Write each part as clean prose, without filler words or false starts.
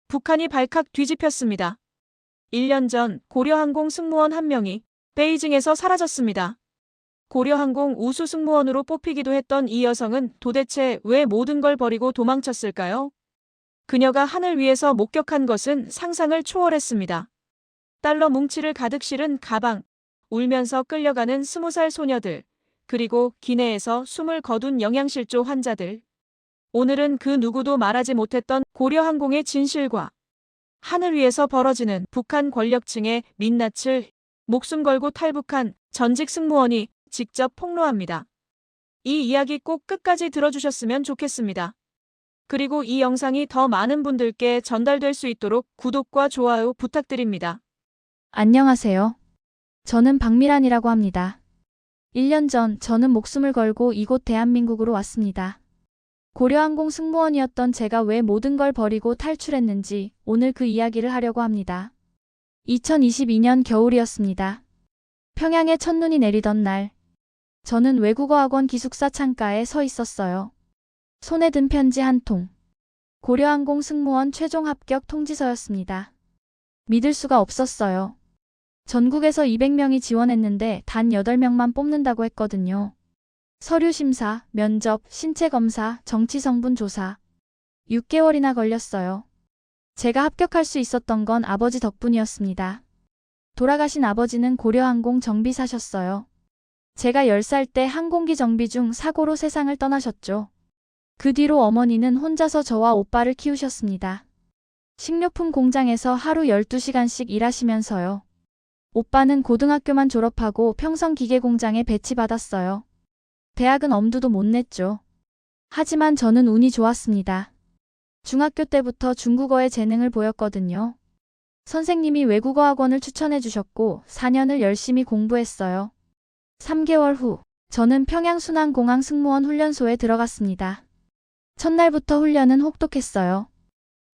북한이 발칵 뒤집혔습니다. 1년 전 고려항공 승무원 한 명이 베이징에서 사라졌습니다. 고려항공 우수 승무원으로 뽑히기도 했던 이 여성은 도대체 왜 모든 걸 버리고 도망쳤을까요? 그녀가 하늘 위에서 목격한 것은 상상을 초월했습니다. 달러 뭉치를 가득 실은 가방, 울면서 끌려가는 20살 소녀들, 그리고 기내에서 숨을 거둔 영양실조 환자들. 오늘은 그 누구도 말하지 못했던 고려항공의 진실과 하늘 위에서 벌어지는 북한 권력층의 민낯을 목숨 걸고 탈북한 전직 승무원이 직접 폭로합니다. 이 이야기 꼭 끝까지 들어주셨으면 좋겠습니다. 그리고 이 영상이 더 많은 분들께 전달될 수 있도록 구독과 좋아요 부탁드립니다. 안녕하세요. 저는 박미란이라고 합니다. 1년 전 저는 목숨을 걸고 이곳 대한민국으로 왔습니다. 고려항공 승무원이었던 제가 왜 모든 걸 버리고 탈출했는지 오늘 그 이야기를 하려고 합니다. 2022년 겨울이었습니다. 평양에 첫눈이 내리던 날, 저는 외국어학원 기숙사 창가에 서 있었어요. 손에 든 편지 한 통. 고려항공 승무원 최종 합격 통지서였습니다. 믿을 수가 없었어요. 전국에서 200명이 지원했는데 단 8명만 뽑는다고 했거든요. 서류 심사, 면접, 신체 검사, 정치 성분 조사. 6개월이나 걸렸어요. 제가 합격할 수 있었던 건 아버지 덕분이었습니다. 돌아가신 아버지는 고려항공 정비사셨어요. 제가 10살 때 항공기 정비 중 사고로 세상을 떠나셨죠. 그 뒤로 어머니는 혼자서 저와 오빠를 키우셨습니다. 식료품 공장에서 하루 12시간씩 일하시면서요. 오빠는 고등학교만 졸업하고 평성기계공장에 배치받았어요. 대학은 엄두도 못 냈죠. 하지만 저는 운이 좋았습니다. 중학교 때부터 중국어에 재능을 보였거든요. 선생님이 외국어 학원을 추천해 주셨고 4년을 열심히 공부했어요. 3개월 후, 저는 평양순환공항 승무원 훈련소에 들어갔습니다. 첫날부터 훈련은 혹독했어요.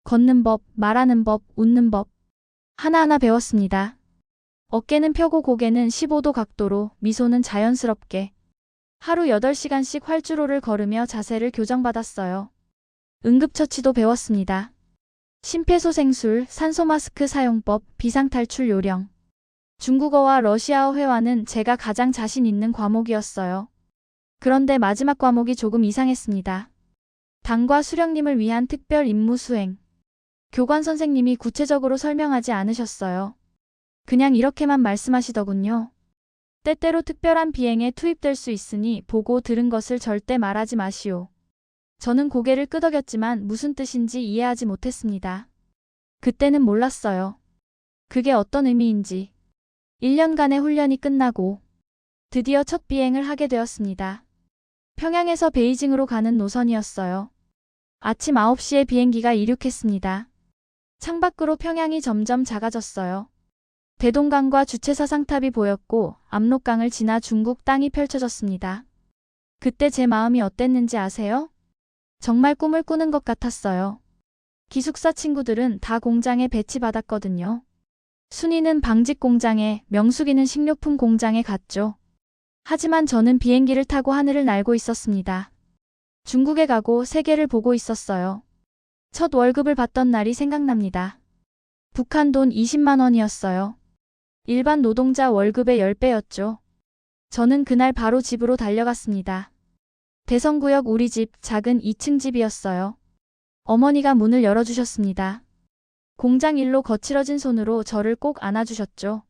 걷는 법, 말하는 법, 웃는 법. 하나하나 배웠습니다. 어깨는 펴고 고개는 15도 각도로, 미소는 자연스럽게. 하루 8시간씩 활주로를 걸으며 자세를 교정받았어요. 응급처치도 배웠습니다. 심폐소생술, 산소마스크 사용법, 비상탈출 요령. 중국어와 러시아어 회화는 제가 가장 자신 있는 과목이었어요. 그런데 마지막 과목이 조금 이상했습니다. 당과 수령님을 위한 특별 임무 수행. 교관 선생님이 구체적으로 설명하지 않으셨어요. 그냥 이렇게만 말씀하시더군요. 때때로 특별한 비행에 투입될 수 있으니 보고 들은 것을 절대 말하지 마시오. 저는 고개를 끄덕였지만 무슨 뜻인지 이해하지 못했습니다. 그때는 몰랐어요. 그게 어떤 의미인지. 1년간의 훈련이 끝나고 드디어 첫 비행을 하게 되었습니다. 평양에서 베이징으로 가는 노선이었어요. 아침 9시에 비행기가 이륙했습니다. 창밖으로 평양이 점점 작아졌어요. 대동강과 주체사상탑이 보였고 압록강을 지나 중국 땅이 펼쳐졌습니다. 그때 제 마음이 어땠는지 아세요? 정말 꿈을 꾸는 것 같았어요. 기숙사 친구들은 다 공장에 배치받았거든요. 순이는 방직 공장에, 명숙이는 식료품 공장에 갔죠. 하지만 저는 비행기를 타고 하늘을 날고 있었습니다. 중국에 가고 세계를 보고 있었어요. 첫 월급을 받던 날이 생각납니다. 북한 돈 20만 원이었어요. 일반 노동자 월급의 10배였죠. 저는 그날 바로 집으로 달려갔습니다. 대성구역 우리 집, 작은 2층 집이었어요. 어머니가 문을 열어주셨습니다. 공장 일로 거칠어진 손으로 저를 꼭 안아주셨죠.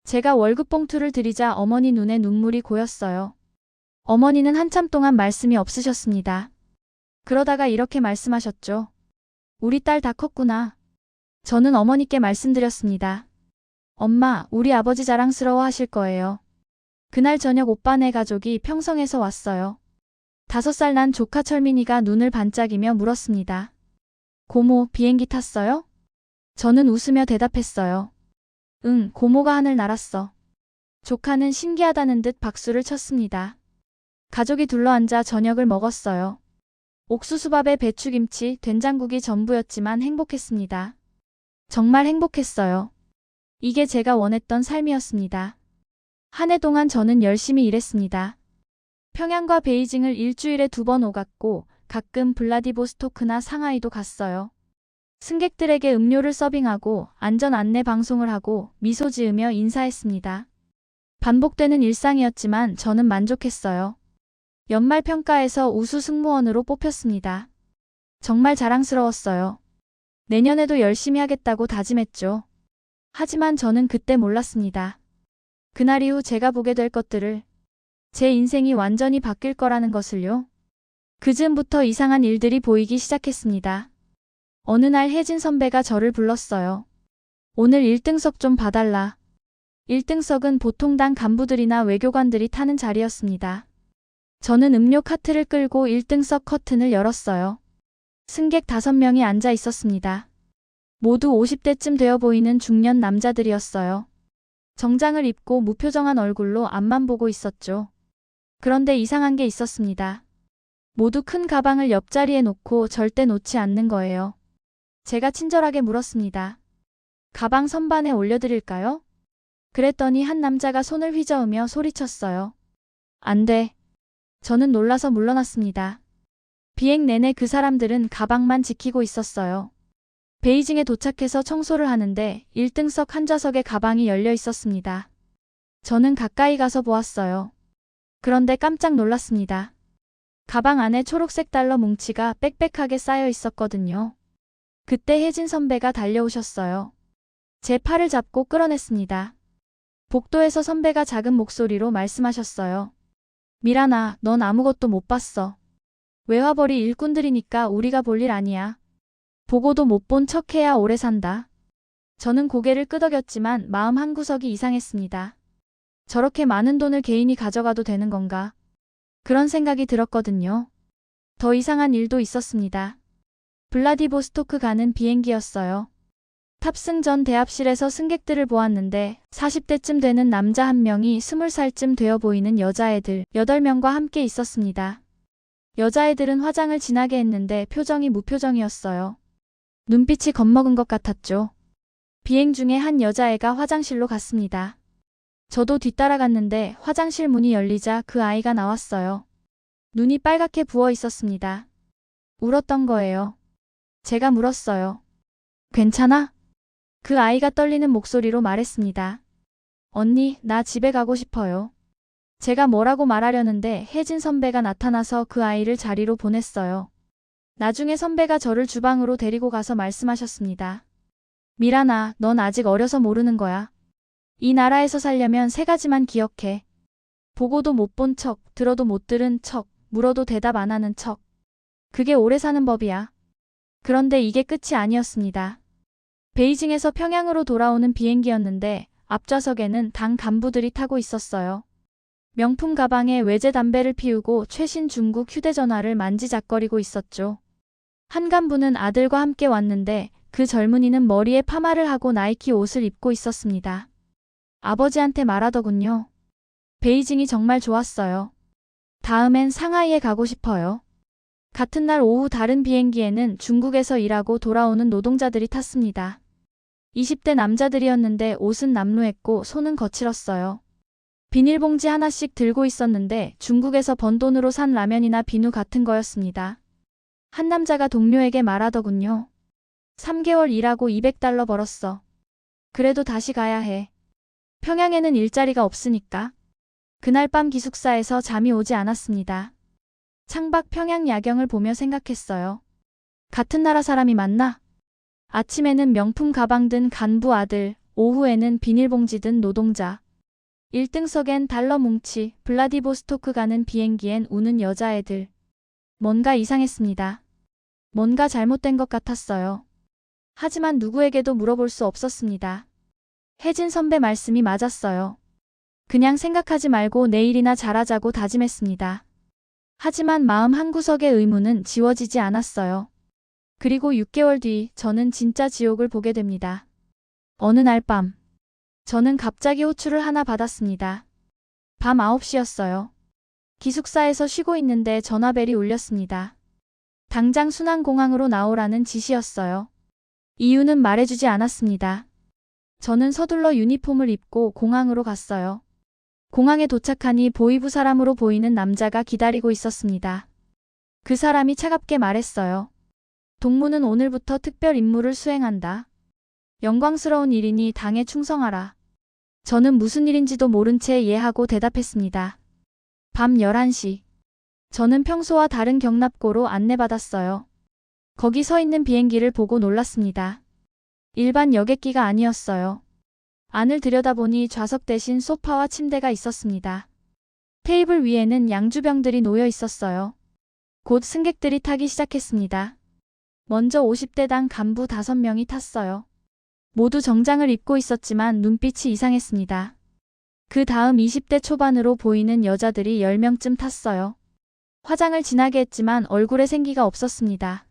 제가 월급 봉투를 드리자 어머니 눈에 눈물이 고였어요. 어머니는 한참 동안 말씀이 없으셨습니다. 그러다가 이렇게 말씀하셨죠. 우리 딸 다 컸구나. 저는 어머니께 말씀드렸습니다. 엄마, 우리 아버지 자랑스러워 하실 거예요. 그날 저녁 오빠네 가족이 평성에서 왔어요. 5살 난 조카 철민이가 눈을 반짝이며 물었습니다. 고모, 비행기 탔어요? 저는 웃으며 대답했어요. 응, 고모가 하늘 날았어. 조카는 신기하다는 듯 박수를 쳤습니다. 가족이 둘러앉아 저녁을 먹었어요. 옥수수밥에 배추김치, 된장국이 전부였지만 행복했습니다. 정말 행복했어요. 이게 제가 원했던 삶이었습니다. 한 해 동안 저는 열심히 일했습니다. 평양과 베이징을 일주일에 2번 오갔고 가끔 블라디보스토크나 상하이도 갔어요. 승객들에게 음료를 서빙하고 안전 안내 방송을 하고 미소 지으며 인사했습니다. 반복되는 일상이었지만 저는 만족했어요. 연말 평가에서 우수 승무원으로 뽑혔습니다. 정말 자랑스러웠어요. 내년에도 열심히 하겠다고 다짐했죠. 하지만 저는 그때 몰랐습니다. 그날 이후 제가 보게 될 것들을, 제 인생이 완전히 바뀔 거라는 것을요. 그즈음부터 이상한 일들이 보이기 시작했습니다. 어느 날 혜진 선배가 저를 불렀어요. 오늘 1등석 좀 봐달라. 1등석은 보통 당 간부들이나 외교관들이 타는 자리였습니다. 저는 음료 카트를 끌고 1등석 커튼을 열었어요. 승객 5명이 앉아 있었습니다. 모두 50대쯤 되어 보이는 중년 남자들이었어요. 정장을 입고 무표정한 얼굴로 앞만 보고 있었죠. 그런데 이상한 게 있었습니다. 모두 큰 가방을 옆자리에 놓고 절대 놓지 않는 거예요. 제가 친절하게 물었습니다. 가방 선반에 올려드릴까요? 그랬더니 한 남자가 손을 휘저으며 소리쳤어요. 안 돼. 저는 놀라서 물러났습니다. 비행 내내 그 사람들은 가방만 지키고 있었어요. 베이징에 도착해서 청소를 하는데 1등석 한 좌석에 가방이 열려 있었습니다. 저는 가까이 가서 보았어요. 그런데 깜짝 놀랐습니다. 가방 안에 초록색 달러 뭉치가 빽빽하게 쌓여 있었거든요. 그때 혜진 선배가 달려오셨어요. 제 팔을 잡고 끌어냈습니다. 복도에서 선배가 작은 목소리로 말씀하셨어요. 미란아, 넌 아무것도 못 봤어. 외화벌이 일꾼들이니까 우리가 볼 일 아니야. 보고도 못 본 척해야 오래 산다. 저는 고개를 끄덕였지만 마음 한구석이 이상했습니다. 저렇게 많은 돈을 개인이 가져가도 되는 건가? 그런 생각이 들었거든요. 더 이상한 일도 있었습니다. 블라디보스토크 가는 비행기였어요. 탑승 전 대합실에서 승객들을 보았는데 40대쯤 되는 남자 1명이 20살쯤 되어 보이는 여자애들 8명과 함께 있었습니다. 여자애들은 화장을 진하게 했는데 표정이 무표정이었어요. 눈빛이 겁먹은 것 같았죠. 비행 중에 한 여자애가 화장실로 갔습니다. 저도 뒤따라갔는데 화장실 문이 열리자 그 아이가 나왔어요. 눈이 빨갛게 부어 있었습니다. 울었던 거예요. 제가 물었어요. 괜찮아? 그 아이가 떨리는 목소리로 말했습니다. 언니, 나 집에 가고 싶어요. 제가 뭐라고 말하려는데 혜진 선배가 나타나서 그 아이를 자리로 보냈어요. 나중에 선배가 저를 주방으로 데리고 가서 말씀하셨습니다. 미란아, 넌 아직 어려서 모르는 거야. 이 나라에서 살려면 3가지만 기억해. 보고도 못 본 척, 들어도 못 들은 척, 물어도 대답 안 하는 척. 그게 오래 사는 법이야. 그런데 이게 끝이 아니었습니다. 베이징에서 평양으로 돌아오는 비행기였는데 앞좌석에는 당 간부들이 타고 있었어요. 명품 가방에 외제 담배를 피우고 최신 중국 휴대전화를 만지작거리고 있었죠. 한 간부는 아들과 함께 왔는데 그 젊은이는 머리에 파마를 하고 나이키 옷을 입고 있었습니다. 아버지한테 말하더군요. 베이징이 정말 좋았어요. 다음엔 상하이에 가고 싶어요. 같은 날 오후 다른 비행기에는 중국에서 일하고 돌아오는 노동자들이 탔습니다. 20대 남자들이었는데 옷은 남루했고 손은 거칠었어요. 비닐봉지 하나씩 들고 있었는데 중국에서 번 돈으로 산 라면이나 비누 같은 거였습니다. 한 남자가 동료에게 말하더군요. 3개월 일하고 200달러 벌었어. 그래도 다시 가야 해. 평양에는 일자리가 없으니까. 그날 밤 기숙사에서 잠이 오지 않았습니다. 창밖 평양 야경을 보며 생각했어요. 같은 나라 사람이 맞나? 아침에는 명품 가방 든 간부 아들, 오후에는 비닐봉지 든 노동자. 1등석엔 달러 뭉치, 블라디보스토크 가는 비행기엔 우는 여자애들. 뭔가 이상했습니다. 뭔가 잘못된 것 같았어요. 하지만 누구에게도 물어볼 수 없었습니다. 혜진 선배 말씀이 맞았어요. 그냥 생각하지 말고 내일이나 잘하자고 다짐했습니다. 하지만 마음 한구석의 의문은 지워지지 않았어요. 그리고 6개월 뒤 저는 진짜 지옥을 보게 됩니다. 어느 날 밤, 저는 갑자기 호출을 하나 받았습니다. 밤 9시였어요. 기숙사에서 쉬고 있는데 전화벨이 울렸습니다. 당장 순안공항으로 나오라는 지시였어요. 이유는 말해주지 않았습니다. 저는 서둘러 유니폼을 입고 공항으로 갔어요. 공항에 도착하니 보이부 사람으로 보이는 남자가 기다리고 있었습니다. 그 사람이 차갑게 말했어요. 동무는 오늘부터 특별 임무를 수행한다. 영광스러운 일이니 당에 충성하라. 저는 무슨 일인지도 모른 채 예하고 대답했습니다. 밤 11시. 저는 평소와 다른 경납고로 안내받았어요. 거기 서 있는 비행기를 보고 놀랐습니다. 일반 여객기가 아니었어요. 안을 들여다보니 좌석 대신 소파와 침대가 있었습니다. 테이블 위에는 양주병들이 놓여 있었어요. 곧 승객들이 타기 시작했습니다. 먼저 50대당 간부 5명이 탔어요. 모두 정장을 입고 있었지만 눈빛이 이상했습니다. 그 다음 20대 초반으로 보이는 여자들이 10명쯤 탔어요. 화장을 진하게 했지만 얼굴에 생기가 없었습니다.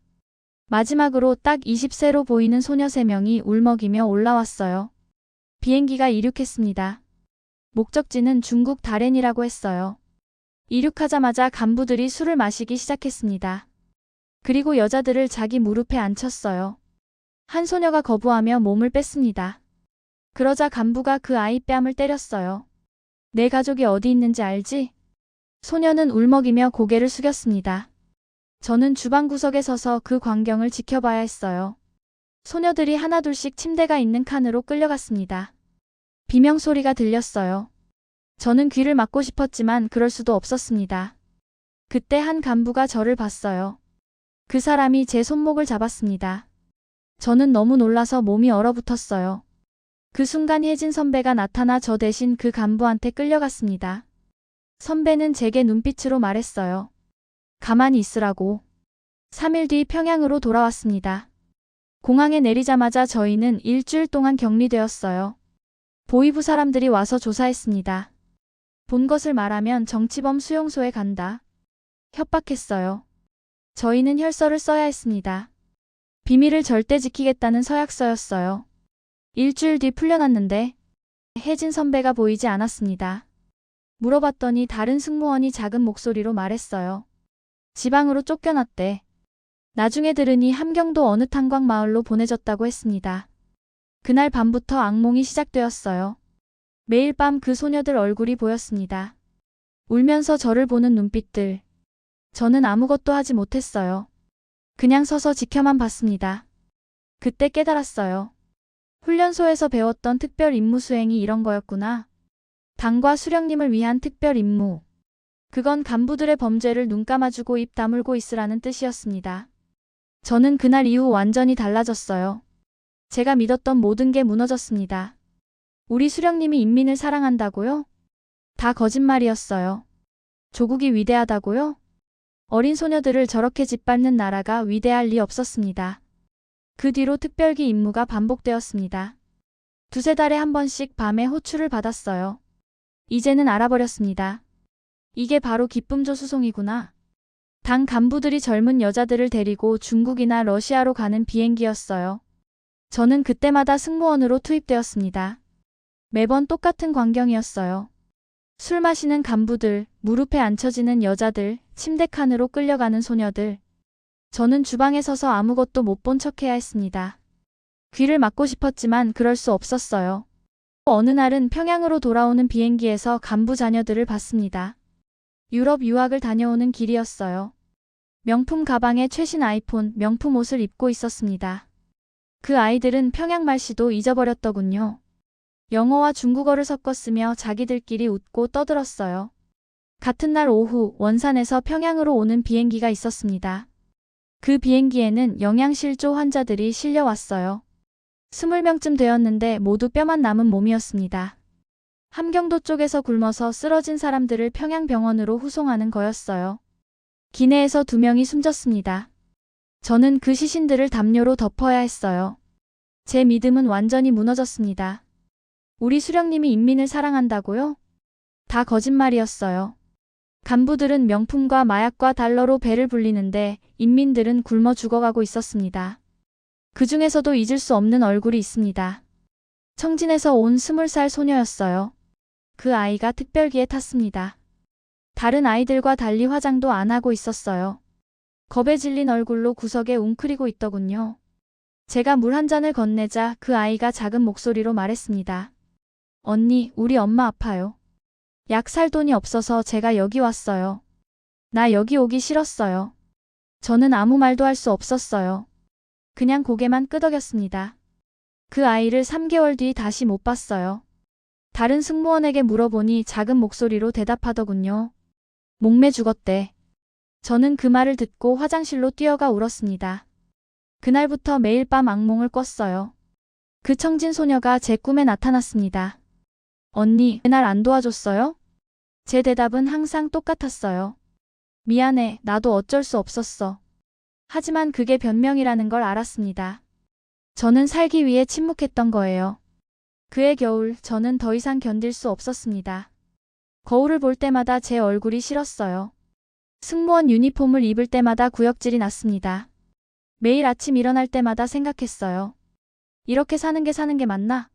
마지막으로 딱 20세로 보이는 소녀 3명이 울먹이며 올라왔어요. 비행기가 이륙했습니다. 목적지는 중국 다롄이라고 했어요. 이륙하자마자 간부들이 술을 마시기 시작했습니다. 그리고 여자들을 자기 무릎에 앉혔어요. 한 소녀가 거부하며 몸을 뺐습니다. 그러자 간부가 그 아이 뺨을 때렸어요. 내 가족이 어디 있는지 알지? 소녀는 울먹이며 고개를 숙였습니다. 저는 주방 구석에 서서 그 광경을 지켜봐야 했어요. 소녀들이 하나둘씩 침대가 있는 칸으로 끌려갔습니다. 비명소리가 들렸어요. 저는 귀를 막고 싶었지만 그럴 수도 없었습니다. 그때 한 간부가 저를 봤어요. 그 사람이 제 손목을 잡았습니다. 저는 너무 놀라서 몸이 얼어붙었어요. 그 순간 혜진 선배가 나타나 저 대신 그 간부한테 끌려갔습니다. 선배는 제게 눈빛으로 말했어요. 가만히 있으라고. 3일 뒤 평양으로 돌아왔습니다. 공항에 내리자마자 저희는 일주일 동안 격리되었어요. 보위부 사람들이 와서 조사했습니다. 본 것을 말하면 정치범 수용소에 간다. 협박했어요. 저희는 혈서를 써야 했습니다. 비밀을 절대 지키겠다는 서약서였어요. 일주일 뒤 풀려났는데 혜진 선배가 보이지 않았습니다. 물어봤더니 다른 승무원이 작은 목소리로 말했어요. 지방으로 쫓겨났대. 나중에 들으니 함경도 어느 탄광 마을로 보내졌다고 했습니다. 그날 밤부터 악몽이 시작되었어요. 매일 밤 그 소녀들 얼굴이 보였습니다. 울면서 저를 보는 눈빛들. 저는 아무것도 하지 못했어요. 그냥 서서 지켜만 봤습니다. 그때 깨달았어요. 훈련소에서 배웠던 특별 임무 수행이 이런 거였구나. 당과 수령님을 위한 특별 임무. 그건 간부들의 범죄를 눈 감아주고 입 다물고 있으라는 뜻이었습니다. 저는 그날 이후 완전히 달라졌어요. 제가 믿었던 모든 게 무너졌습니다. 우리 수령님이 인민을 사랑한다고요? 다 거짓말이었어요. 조국이 위대하다고요? 어린 소녀들을 저렇게 짓밟는 나라가 위대할 리 없었습니다. 그 뒤로 특별기 임무가 반복되었습니다. 2~3달에 한 번씩 밤에 호출을 받았어요. 이제는 알아버렸습니다. 이게 바로 기쁨조 수송이구나. 당 간부들이 젊은 여자들을 데리고 중국이나 러시아로 가는 비행기였어요. 저는 그때마다 승무원으로 투입되었습니다. 매번 똑같은 광경이었어요. 술 마시는 간부들, 무릎에 앉혀지는 여자들, 침대 칸으로 끌려가는 소녀들. 저는 주방에 서서 아무것도 못 본 척해야 했습니다. 귀를 막고 싶었지만 그럴 수 없었어요. 어느 날은 평양으로 돌아오는 비행기에서 간부 자녀들을 봤습니다. 유럽 유학을 다녀오는 길이었어요. 명품 가방에 최신 아이폰, 명품 옷을 입고 있었습니다. 그 아이들은 평양 말씨도 잊어버렸더군요. 영어와 중국어를 섞어 쓰며 자기들끼리 웃고 떠들었어요. 같은 날 오후 원산에서 평양으로 오는 비행기가 있었습니다. 그 비행기에는 영양실조 환자들이 실려왔어요. 20명쯤 되었는데 모두 뼈만 남은 몸이었습니다. 함경도 쪽에서 굶어서 쓰러진 사람들을 평양병원으로 후송하는 거였어요. 기내에서 2명이 숨졌습니다. 저는 그 시신들을 담요로 덮어야 했어요. 제 믿음은 완전히 무너졌습니다. 우리 수령님이 인민을 사랑한다고요? 다 거짓말이었어요. 간부들은 명품과 마약과 달러로 배를 불리는데 인민들은 굶어 죽어가고 있었습니다. 그 중에서도 잊을 수 없는 얼굴이 있습니다. 청진에서 온 20살 소녀였어요. 그 아이가 특별기에 탔습니다. 다른 아이들과 달리 화장도 안 하고 있었어요. 겁에 질린 얼굴로 구석에 웅크리고 있더군요. 제가 물 한 잔을 건네자 그 아이가 작은 목소리로 말했습니다. 언니, 우리 엄마 아파요. 약 살 돈이 없어서 제가 여기 왔어요. 나 여기 오기 싫었어요. 저는 아무 말도 할 수 없었어요. 그냥 고개만 끄덕였습니다. 그 아이를 3개월 뒤 다시 못 봤어요. 다른 승무원에게 물어보니 작은 목소리로 대답하더군요. 목매 죽었대. 저는 그 말을 듣고 화장실로 뛰어가 울었습니다. 그날부터 매일 밤 악몽을 꿨어요. 그 청진 소녀가 제 꿈에 나타났습니다. 언니, 날 안 도와줬어요? 제 대답은 항상 똑같았어요. 미안해, 나도 어쩔 수 없었어. 하지만 그게 변명이라는 걸 알았습니다. 저는 살기 위해 침묵했던 거예요. 그해 겨울, 저는 더 이상 견딜 수 없었습니다. 거울을 볼 때마다 제 얼굴이 싫었어요. 승무원 유니폼을 입을 때마다 구역질이 났습니다. 매일 아침 일어날 때마다 생각했어요. 이렇게 사는 게 맞나?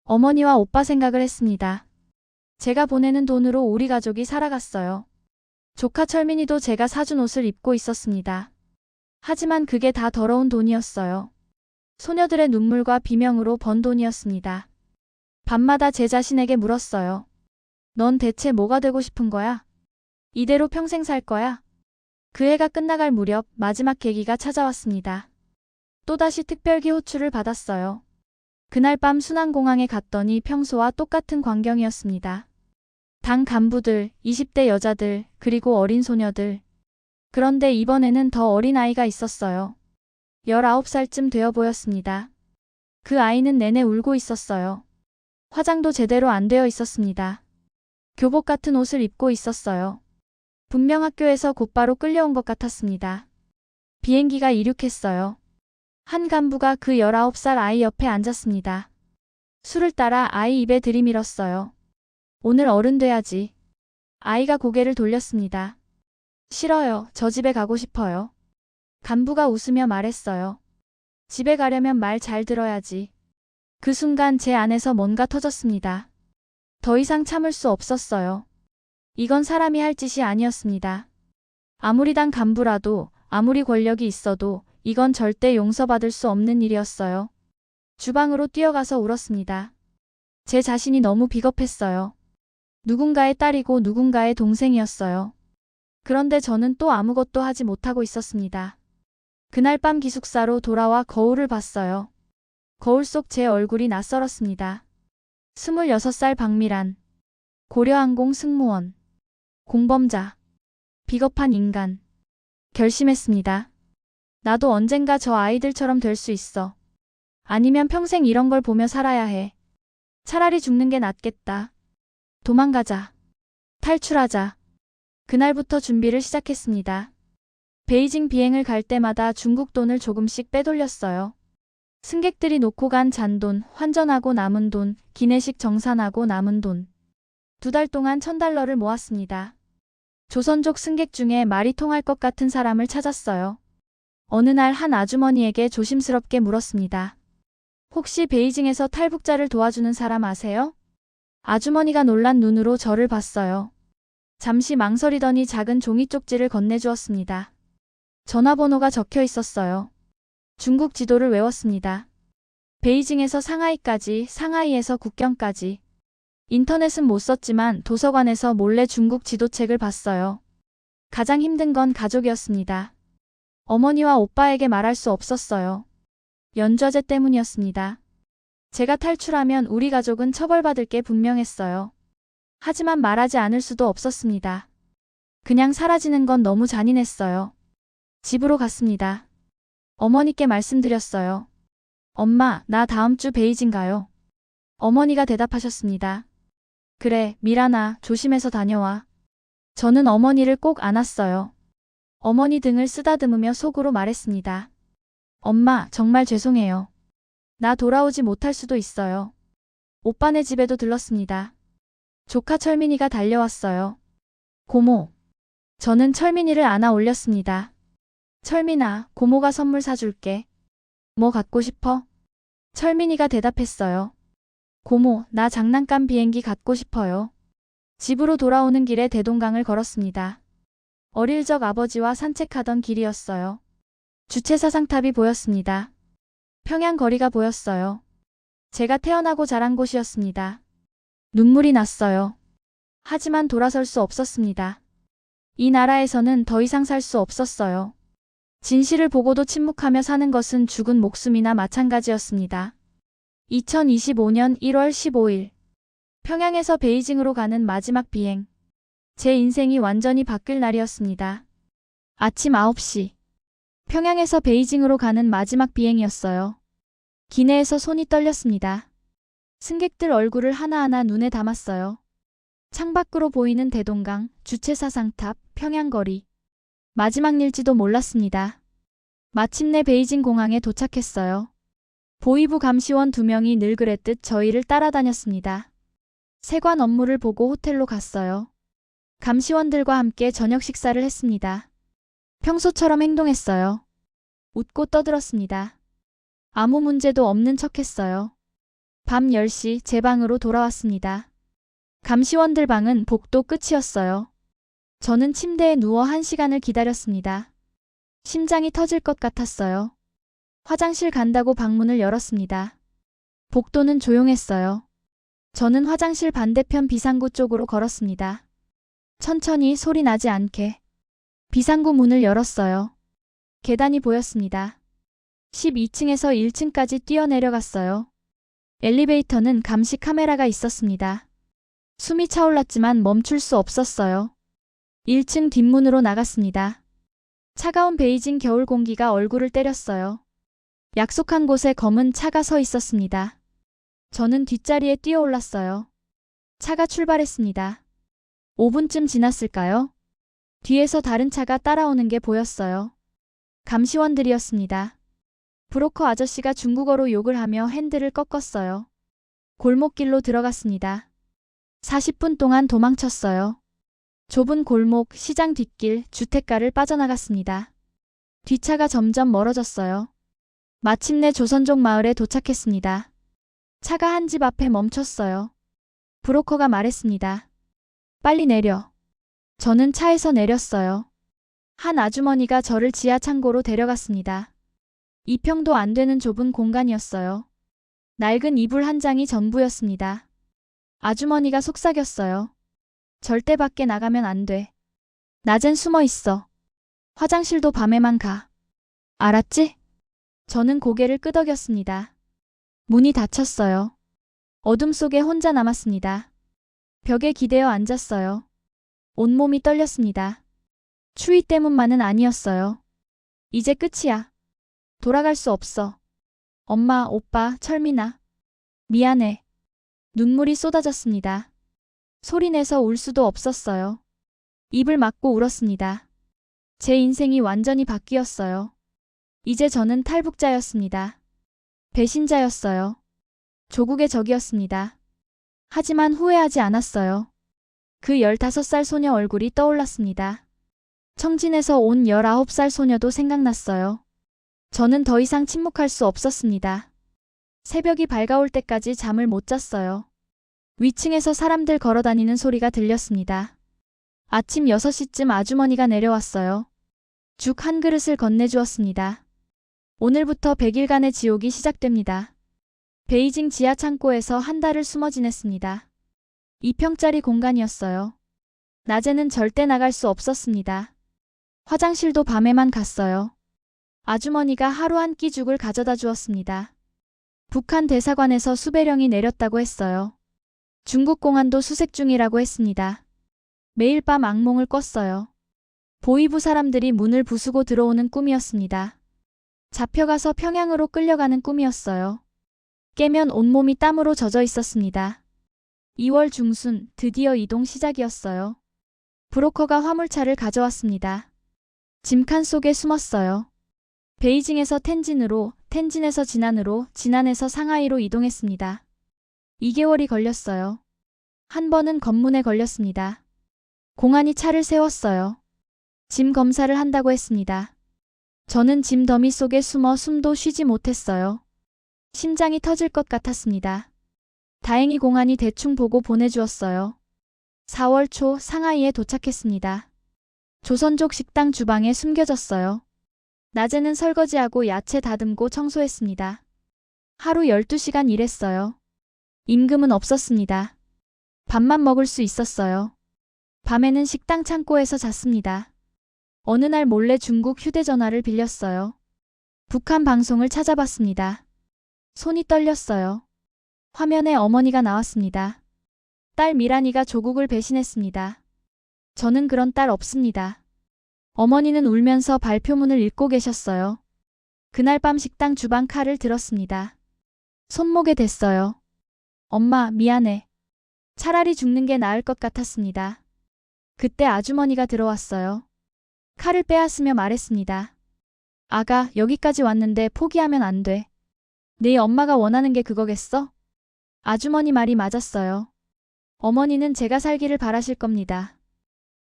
어머니와 오빠 생각을 했습니다. 제가 보내는 돈으로 우리 가족이 살아갔어요. 조카 철민이도 제가 사준 옷을 입고 있었습니다. 하지만 그게 다 더러운 돈이었어요. 소녀들의 눈물과 비명으로 번 돈이었습니다. 밤마다 제 자신에게 물었어요. 넌 대체 뭐가 되고 싶은 거야? 이대로 평생 살 거야? 그 해가 끝나갈 무렵 마지막 계기가 찾아왔습니다. 또다시 특별기 호출을 받았어요. 그날 밤 순안공항에 갔더니 평소와 똑같은 광경이었습니다. 당 간부들, 20대 여자들, 그리고 어린 소녀들. 그런데 이번에는 더 어린 아이가 있었어요. 19살쯤 되어 보였습니다. 그 아이는 내내 울고 있었어요. 화장도 제대로 안 되어 있었습니다. 교복 같은 옷을 입고 있었어요. 분명 학교에서 곧바로 끌려온 것 같았습니다. 비행기가 이륙했어요. 한 간부가 그 19살 아이 옆에 앉았습니다. 술을 따라 아이 입에 들이밀었어요. 오늘 어른 돼야지. 아이가 고개를 돌렸습니다. 싫어요. 저 집에 가고 싶어요. 간부가 웃으며 말했어요. 집에 가려면 말 잘 들어야지. 그 순간 제 안에서 뭔가 터졌습니다. 더 이상 참을 수 없었어요. 이건 사람이 할 짓이 아니었습니다. 아무리 당 간부라도, 아무리 권력이 있어도 이건 절대 용서받을 수 없는 일이었어요. 주방으로 뛰어가서 울었습니다. 제 자신이 너무 비겁했어요. 누군가의 딸이고 누군가의 동생이었어요. 그런데 저는 또 아무것도 하지 못하고 있었습니다. 그날 밤 기숙사로 돌아와 거울을 봤어요. 거울 속 제 얼굴이 낯설었습니다. 26살 박미란. 고려항공 승무원. 공범자. 비겁한 인간. 결심했습니다. 나도 언젠가 저 아이들처럼 될 수 있어. 아니면 평생 이런 걸 보며 살아야 해. 차라리 죽는 게 낫겠다. 도망가자. 탈출하자. 그날부터 준비를 시작했습니다. 베이징 비행을 갈 때마다 중국 돈을 조금씩 빼돌렸어요. 승객들이 놓고 간 잔돈, 환전하고 남은 돈, 기내식 정산하고 남은 돈. 2달 동안 1,000달러를 모았습니다. 조선족 승객 중에 말이 통할 것 같은 사람을 찾았어요. 어느 날 한 아주머니에게 조심스럽게 물었습니다. 혹시 베이징에서 탈북자를 도와주는 사람 아세요? 아주머니가 놀란 눈으로 저를 봤어요. 잠시 망설이더니 작은 종이 쪽지를 건네주었습니다. 전화번호가 적혀 있었어요. 중국 지도를 외웠습니다. 베이징에서 상하이까지, 상하이에서 국경까지. 인터넷은 못 썼지만 도서관에서 몰래 중국 지도책을 봤어요. 가장 힘든 건 가족이었습니다. 어머니와 오빠에게 말할 수 없었어요. 연좌제 때문이었습니다. 제가 탈출하면 우리 가족은 처벌받을 게 분명했어요. 하지만 말하지 않을 수도 없었습니다. 그냥 사라지는 건 너무 잔인했어요. 집으로 갔습니다. 어머니께 말씀드렸어요. 엄마, 나 다음 주 베이징 가요. 어머니가 대답하셨습니다. 그래, 미란아, 조심해서 다녀와. 저는 어머니를 꼭 안았어요. 어머니 등을 쓰다듬으며 속으로 말했습니다. 엄마, 정말 죄송해요. 나 돌아오지 못할 수도 있어요. 오빠네 집에도 들렀습니다. 조카 철민이가 달려왔어요. 고모. 저는 철민이를 안아 올렸습니다. 철민아, 고모가 선물 사줄게. 뭐 갖고 싶어? 철민이가 대답했어요. 고모, 나 장난감 비행기 갖고 싶어요. 집으로 돌아오는 길에 대동강을 걸었습니다. 어릴 적 아버지와 산책하던 길이었어요. 주체 사상탑이 보였습니다. 평양 거리가 보였어요. 제가 태어나고 자란 곳이었습니다. 눈물이 났어요. 하지만 돌아설 수 없었습니다. 이 나라에서는 더 이상 살 수 없었어요. 진실을 보고도 침묵하며 사는 것은 죽은 목숨이나 마찬가지였습니다. 2025년 1월 15일. 평양에서 베이징으로 가는 마지막 비행. 제 인생이 완전히 바뀔 날이었습니다. 아침 9시. 평양에서 베이징으로 가는 마지막 비행이었어요. 기내에서 손이 떨렸습니다. 승객들 얼굴을 하나하나 눈에 담았어요. 창밖으로 보이는 대동강, 주최사 상탑, 평양거리. 마지막 일지도 몰랐습니다. 마침내 베이징 공항에 도착했어요. 보위부 감시원 2명이 늘 그랬듯 저희를 따라다녔습니다. 세관 업무를 보고 호텔로 갔어요. 감시원들과 함께 저녁 식사를 했습니다. 평소처럼 행동했어요. 웃고 떠들었습니다. 아무 문제도 없는 척했어요. 밤 10시 제 방으로 돌아왔습니다. 감시원들 방은 복도 끝이었어요. 저는 침대에 누워 1시간을 기다렸습니다. 심장이 터질 것 같았어요. 화장실 간다고 방문을 열었습니다. 복도는 조용했어요. 저는 화장실 반대편 비상구 쪽으로 걸었습니다. 천천히 소리 나지 않게. 비상구 문을 열었어요. 계단이 보였습니다. 12층에서 1층까지 뛰어내려갔어요. 엘리베이터는 감시 카메라가 있었습니다. 숨이 차올랐지만 멈출 수 없었어요. 1층 뒷문으로 나갔습니다. 차가운 베이징 겨울 공기가 얼굴을 때렸어요. 약속한 곳에 검은 차가 서 있었습니다. 저는 뒷자리에 뛰어올랐어요. 차가 출발했습니다. 5분쯤 지났을까요? 뒤에서 다른 차가 따라오는 게 보였어요. 감시원들이었습니다. 브로커 아저씨가 중국어로 욕을 하며 핸들을 꺾었어요. 골목길로 들어갔습니다. 40분 동안 도망쳤어요. 좁은 골목, 시장 뒷길, 주택가를 빠져나갔습니다. 뒷차가 점점 멀어졌어요. 마침내 조선족 마을에 도착했습니다. 차가 한 집 앞에 멈췄어요. 브로커가 말했습니다. 빨리 내려. 저는 차에서 내렸어요. 한 아주머니가 저를 지하 창고로 데려갔습니다. 2평도 안 되는 좁은 공간이었어요. 낡은 이불 한 장이 전부였습니다. 아주머니가 속삭였어요. 절대 밖에 나가면 안 돼. 낮엔 숨어 있어. 화장실도 밤에만 가. 알았지? 저는 고개를 끄덕였습니다. 문이 닫혔어요. 어둠 속에 혼자 남았습니다. 벽에 기대어 앉았어요. 온몸이 떨렸습니다. 추위 때문만은 아니었어요. 이제 끝이야. 돌아갈 수 없어. 엄마, 오빠, 철민아. 미안해. 눈물이 쏟아졌습니다. 소리내서 울 수도 없었어요. 입을 막고 울었습니다. 제 인생이 완전히 바뀌었어요. 이제 저는 탈북자였습니다. 배신자였어요. 조국의 적이었습니다. 하지만 후회하지 않았어요. 그 15살 소녀 얼굴이 떠올랐습니다. 청진에서 온 19살 소녀도 생각났어요. 저는 더 이상 침묵할 수 없었습니다. 새벽이 밝아올 때까지 잠을 못 잤어요. 위층에서 사람들 걸어다니는 소리가 들렸습니다. 아침 6시쯤 아주머니가 내려왔어요. 죽 한 그릇을 건네주었습니다. 오늘부터 100일간의 지옥이 시작됩니다. 베이징 지하 창고에서 한 달을 숨어 지냈습니다. 2평짜리 공간이었어요. 낮에는 절대 나갈 수 없었습니다. 화장실도 밤에만 갔어요. 아주머니가 하루 한 끼 죽을 가져다 주었습니다. 북한 대사관에서 수배령이 내렸다고 했어요. 중국 공안도 수색 중이라고 했습니다. 매일 밤 악몽을 꿨어요. 보위부 사람들이 문을 부수고 들어오는 꿈이었습니다. 잡혀가서 평양으로 끌려가는 꿈이었어요. 깨면 온몸이 땀으로 젖어 있었습니다. 2월 중순 드디어 이동 시작이었어요. 브로커가 화물차를 가져왔습니다. 짐칸 속에 숨었어요. 베이징에서 텐진으로, 텐진에서 지난으로, 지난에서 상하이로 이동했습니다. 2개월이 걸렸어요. 한 번은 검문에 걸렸습니다. 공안이 차를 세웠어요. 짐 검사를 한다고 했습니다. 저는 짐 더미 속에 숨어 숨도 쉬지 못했어요. 심장이 터질 것 같았습니다. 다행히 공안이 대충 보고 보내주었어요. 4월 초 상하이에 도착했습니다. 조선족 식당 주방에 숨겨졌어요. 낮에는 설거지하고 야채 다듬고 청소했습니다. 하루 12시간 일했어요. 임금은 없었습니다. 밥만 먹을 수 있었어요. 밤에는 식당 창고에서 잤습니다. 어느 날 몰래 중국 휴대전화를 빌렸어요. 북한 방송을 찾아봤습니다. 손이 떨렸어요. 화면에 어머니가 나왔습니다. 딸 미란이가 조국을 배신했습니다. 저는 그런 딸 없습니다. 어머니는 울면서 발표문을 읽고 계셨어요. 그날 밤 식당 주방 칼을 들었습니다. 손목에 댔어요. 엄마, 미안해. 차라리 죽는 게 나을 것 같았습니다. 그때 아주머니가 들어왔어요. 칼을 빼앗으며 말했습니다. 아가, 여기까지 왔는데 포기하면 안 돼. 네 엄마가 원하는 게 그거겠어? 아주머니 말이 맞았어요. 어머니는 제가 살기를 바라실 겁니다.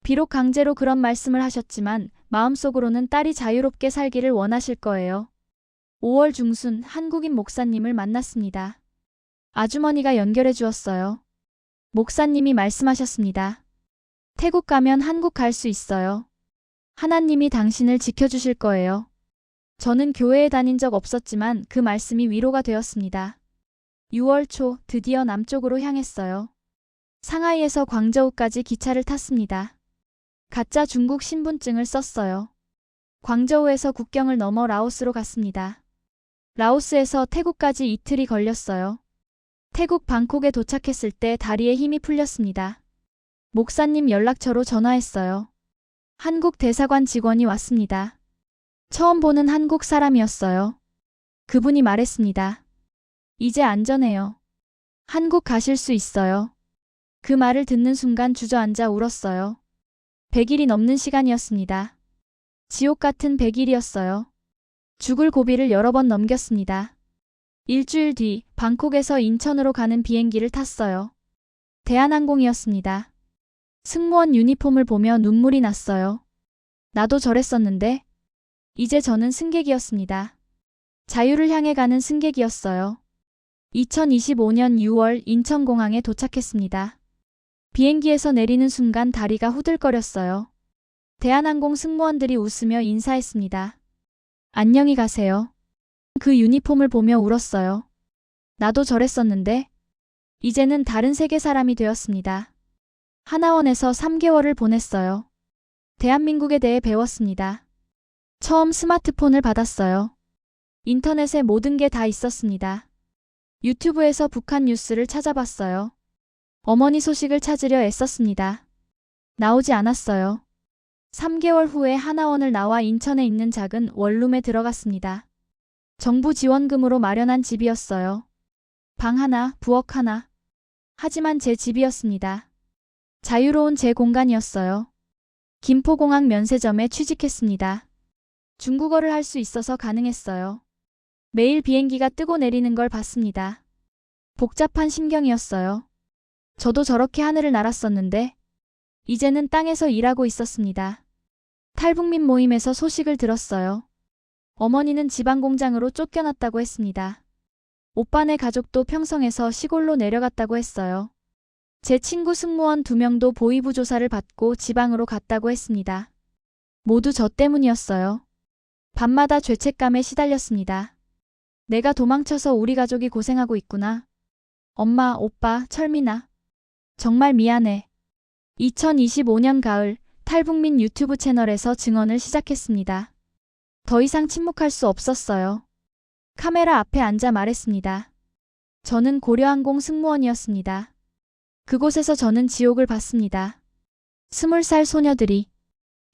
비록 강제로 그런 말씀을 하셨지만 마음속으로는 딸이 자유롭게 살기를 원하실 거예요. 5월 중순 한국인 목사님을 만났습니다. 아주머니가 연결해 주었어요. 목사님이 말씀하셨습니다. 태국 가면 한국 갈 수 있어요. 하나님이 당신을 지켜주실 거예요. 저는 교회에 다닌 적 없었지만 그 말씀이 위로가 되었습니다. 6월 초 드디어 남쪽으로 향했어요. 상하이에서 광저우까지 기차를 탔습니다. 가짜 중국 신분증을 썼어요. 광저우에서 국경을 넘어 라오스로 갔습니다. 라오스에서 태국까지 이틀이 걸렸어요. 태국 방콕에 도착했을 때 다리에 힘이 풀렸습니다. 목사님 연락처로 전화했어요. 한국 대사관 직원이 왔습니다. 처음 보는 한국 사람이었어요. 그분이 말했습니다. 이제 안전해요. 한국 가실 수 있어요. 그 말을 듣는 순간 주저앉아 울었어요. 100일이 넘는 시간이었습니다. 지옥 같은 100일이었어요. 죽을 고비를 여러 번 넘겼습니다. 일주일 뒤 방콕에서 인천으로 가는 비행기를 탔어요. 대한항공이었습니다. 승무원 유니폼을 보며 눈물이 났어요. 나도 저랬었는데 이제 저는 승객이었습니다. 자유를 향해 가는 승객이었어요. 2025년 6월 인천공항에 도착했습니다. 비행기에서 내리는 순간 다리가 후들거렸어요. 대한항공 승무원들이 웃으며 인사했습니다. 안녕히 가세요. 그 유니폼을 보며 울었어요. 나도 저랬었는데 이제는 다른 세계 사람이 되었습니다. 하나원에서 3개월을 보냈어요. 대한민국에 대해 배웠습니다. 처음 스마트폰을 받았어요. 인터넷에 모든 게 다 있었습니다. 유튜브에서 북한 뉴스를 찾아봤어요. 어머니 소식을 찾으려 애썼습니다. 나오지 않았어요. 3개월 후에 하나원을 나와 인천에 있는 작은 원룸에 들어갔습니다. 정부 지원금으로 마련한 집이었어요. 방 하나, 부엌 하나. 하지만 제 집이었습니다. 자유로운 제 공간이었어요. 김포공항 면세점에 취직했습니다. 중국어를 할 수 있어서 가능했어요. 매일 비행기가 뜨고 내리는 걸 봤습니다. 복잡한 심경이었어요. 저도 저렇게 하늘을 날았었는데 이제는 땅에서 일하고 있었습니다. 탈북민 모임에서 소식을 들었어요. 어머니는 지방 공장으로 쫓겨났다고 했습니다. 오빠네 가족도 평성에서 시골로 내려갔다고 했어요. 제 친구 승무원 2명도 보이부 조사를 받고 지방으로 갔다고 했습니다. 모두 저 때문이었어요. 밤마다 죄책감에 시달렸습니다. 내가 도망쳐서 우리 가족이 고생하고 있구나. 엄마, 오빠, 철민아. 정말 미안해. 2025년 가을 탈북민 유튜브 채널에서 증언을 시작했습니다. 더 이상 침묵할 수 없었어요. 카메라 앞에 앉아 말했습니다. 저는 고려항공 승무원이었습니다. 그곳에서 저는 지옥을 봤습니다. 20살 소녀들이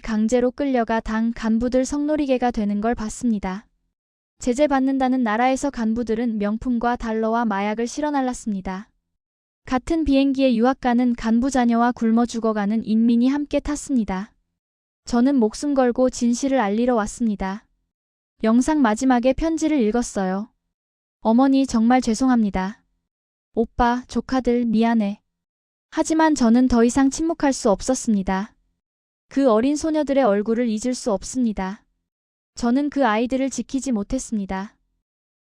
강제로 끌려가 당 간부들 성놀이개가 되는 걸 봤습니다. 제재받는다는 나라에서 간부들은 명품과 달러와 마약을 실어날랐습니다. 같은 비행기에 유학 가는 간부 자녀와 굶어 죽어가는 인민이 함께 탔습니다. 저는 목숨 걸고 진실을 알리러 왔습니다. 영상 마지막에 편지를 읽었어요. 어머니 정말 죄송합니다. 오빠, 조카들 미안해. 하지만 저는 더 이상 침묵할 수 없었습니다. 그 어린 소녀들의 얼굴을 잊을 수 없습니다. 저는 그 아이들을 지키지 못했습니다.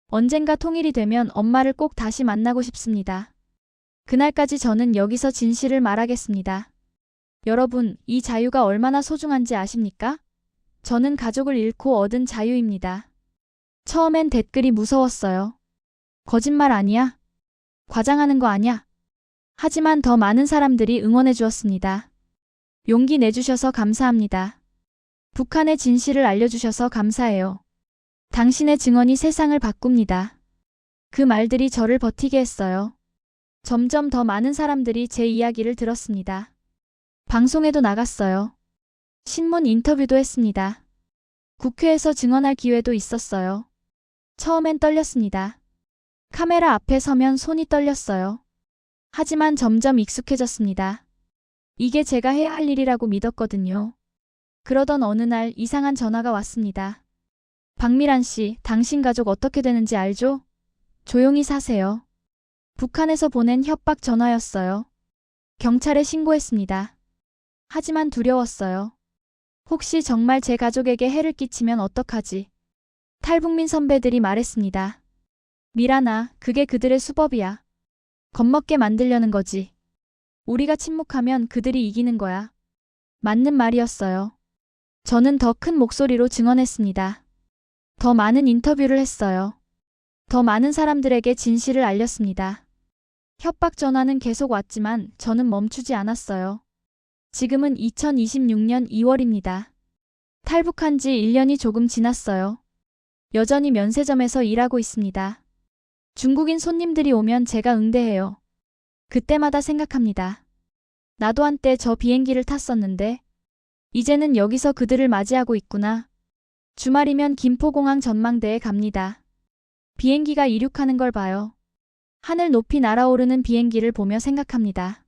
언젠가 통일이 되면 엄마를 꼭 다시 만나고 싶습니다. 그날까지 저는 여기서 진실을 말하겠습니다. 여러분, 이 자유가 얼마나 소중한지 아십니까? 저는 가족을 잃고 얻은 자유입니다. 처음엔 댓글이 무서웠어요. 거짓말 아니야? 과장하는 거 아니야? 하지만 더 많은 사람들이 응원해 주었습니다. 용기 내주셔서 감사합니다. 북한의 진실을 알려주셔서 감사해요. 당신의 증언이 세상을 바꿉니다. 그 말들이 저를 버티게 했어요. 점점 더 많은 사람들이 제 이야기를 들었습니다. 방송에도 나갔어요. 신문 인터뷰도 했습니다. 국회에서 증언할 기회도 있었어요. 처음엔 떨렸습니다. 카메라 앞에 서면 손이 떨렸어요. 하지만 점점 익숙해졌습니다. 이게 제가 해야 할 일이라고 믿었거든요. 그러던 어느 날 이상한 전화가 왔습니다. 박미란 씨, 당신 가족 어떻게 되는지 알죠? 조용히 사세요. 북한에서 보낸 협박 전화였어요. 경찰에 신고했습니다. 하지만 두려웠어요. 혹시 정말 제 가족에게 해를 끼치면 어떡하지? 탈북민 선배들이 말했습니다. 미란아, 그게 그들의 수법이야. 겁먹게 만들려는 거지. 우리가 침묵하면 그들이 이기는 거야. 맞는 말이었어요. 저는 더 큰 목소리로 증언했습니다. 더 많은 인터뷰를 했어요. 더 많은 사람들에게 진실을 알렸습니다. 협박 전화는 계속 왔지만 저는 멈추지 않았어요. 지금은 2026년 2월입니다. 탈북한 지 1년이 조금 지났어요. 여전히 면세점에서 일하고 있습니다. 중국인 손님들이 오면 제가 응대해요. 그때마다 생각합니다. 나도 한때 저 비행기를 탔었는데 이제는 여기서 그들을 맞이하고 있구나. 주말이면 김포공항 전망대에 갑니다. 비행기가 이륙하는 걸 봐요. 하늘 높이 날아오르는 비행기를 보며 생각합니다.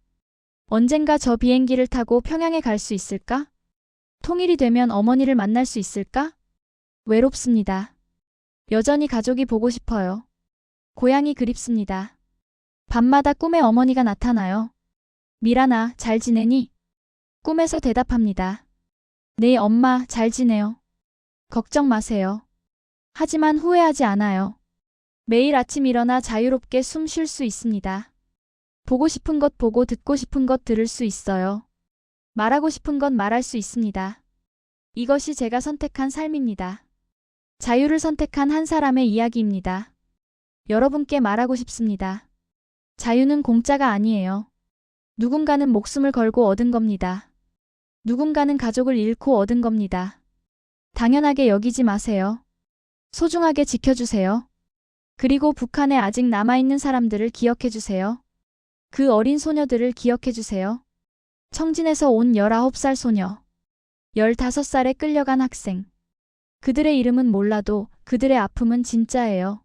언젠가 저 비행기를 타고 평양에 갈 수 있을까? 통일이 되면 어머니를 만날 수 있을까? 외롭습니다. 여전히 가족이 보고 싶어요. 고향이 그립습니다. 밤마다 꿈에 어머니가 나타나요. 미란아, 잘 지내니? 꿈에서 대답합니다. 네, 엄마, 잘 지내요. 걱정 마세요. 하지만 후회하지 않아요. 매일 아침 일어나 자유롭게 숨 쉴 수 있습니다. 보고 싶은 것 보고 듣고 싶은 것 들을 수 있어요. 말하고 싶은 것 말할 수 있습니다. 이것이 제가 선택한 삶입니다. 자유를 선택한 한 사람의 이야기입니다. 여러분께 말하고 싶습니다. 자유는 공짜가 아니에요. 누군가는 목숨을 걸고 얻은 겁니다. 누군가는 가족을 잃고 얻은 겁니다. 당연하게 여기지 마세요. 소중하게 지켜주세요. 그리고 북한에 아직 남아있는 사람들을 기억해주세요. 그 어린 소녀들을 기억해주세요. 청진에서 온 19살 소녀, 15살에 끌려간 학생. 그들의 이름은 몰라도 그들의 아픔은 진짜예요.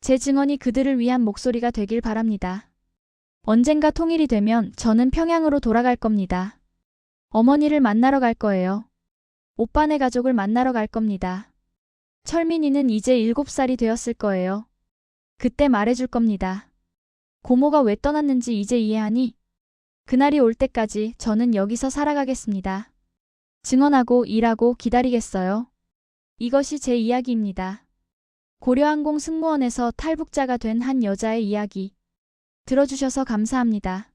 제 증언이 그들을 위한 목소리가 되길 바랍니다. 언젠가 통일이 되면 저는 평양으로 돌아갈 겁니다. 어머니를 만나러 갈 거예요. 오빠네 가족을 만나러 갈 겁니다. 철민이는 이제 7살이 되었을 거예요. 그때 말해줄 겁니다. 고모가 왜 떠났는지 이제 이해하니? 그날이 올 때까지 저는 여기서 살아가겠습니다. 증언하고 일하고 기다리겠어요. 이것이 제 이야기입니다. 고려항공 승무원에서 탈북자가 된 한 여자의 이야기. 들어주셔서 감사합니다.